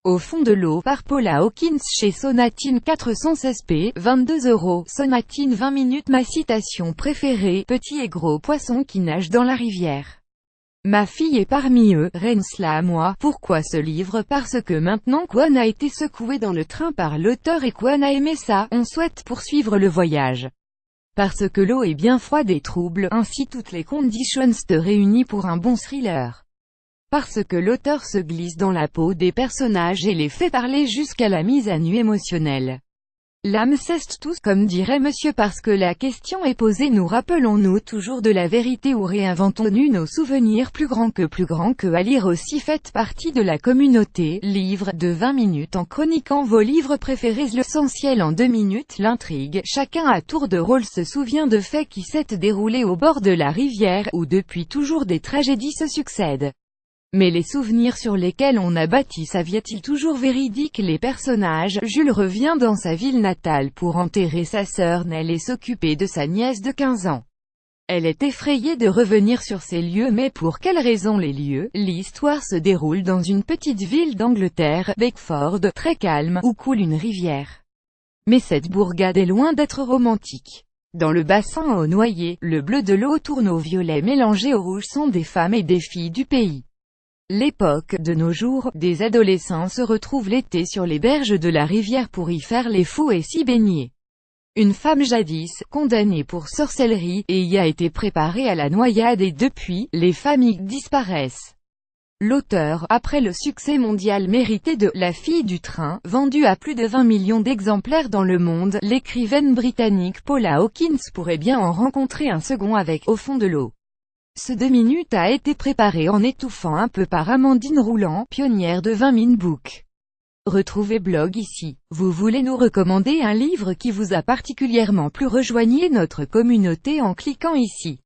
Au fond de l'eau par Paula Hawkins chez Sonatine 416p, 22 €. Sonatine 20 minutes. Ma citation préférée, petits et gros poissons qui nagent dans la rivière. Ma fille est parmi eux, Rensla à moi. Pourquoi ce livre? Parce que maintenant Kwon a été secoué dans le train par l'auteur et Kwon a aimé ça, on souhaite poursuivre le voyage. Parce que l'eau est bien froide et trouble, ainsi toutes les conditions se réunissent pour un bon thriller. Parce que l'auteur se glisse dans la peau des personnages et les fait parler jusqu'à la mise à nu émotionnelle. L'âme ceste tous, comme dirait monsieur, parce que la question est posée, nous rappelons-nous toujours de la vérité ou réinventons-nous nos souvenirs? Plus grand que à lire aussi. Faites partie de la communauté livre de 20 minutes en chroniquant vos livres préférés. L'essentiel en 2 minutes. L'intrigue, chacun à tour de rôle se souvient de faits qui s'est déroulés au bord de la rivière, où depuis toujours des tragédies se succèdent. Mais les souvenirs sur lesquels on a bâti sa vie est-il toujours véridique? Les personnages, Jules revient dans sa ville natale pour enterrer sa sœur Nell et s'occuper de sa nièce de 15 ans. Elle est effrayée de revenir sur ces lieux, mais pour quelle raison les lieux? L'histoire se déroule dans une petite ville d'Angleterre, Beckford, très calme, où coule une rivière. Mais cette bourgade est loin d'être romantique. Dans le bassin au noyer, le bleu de l'eau tourne au violet mélangé au rouge sont des femmes et des filles du pays. L'époque, de nos jours, des adolescents se retrouvent l'été sur les berges de la rivière pour y faire les fous et s'y baigner. Une femme jadis, condamnée pour sorcellerie, et y a été préparée à la noyade et depuis, les familles disparaissent. L'auteur, après le succès mondial mérité de « La fille du train », vendu à plus de 20 millions d'exemplaires dans le monde, l'écrivaine britannique Paula Hawkins pourrait bien en rencontrer un second avec « Au fond de l'eau ». Ce 2 minutes a été préparé en étouffant un peu par Amandine Roulant, pionnière de 20 Min Book. Retrouvez blog ici. Vous voulez nous recommander un livre qui vous a particulièrement plu? Rejoignez notre communauté en cliquant ici.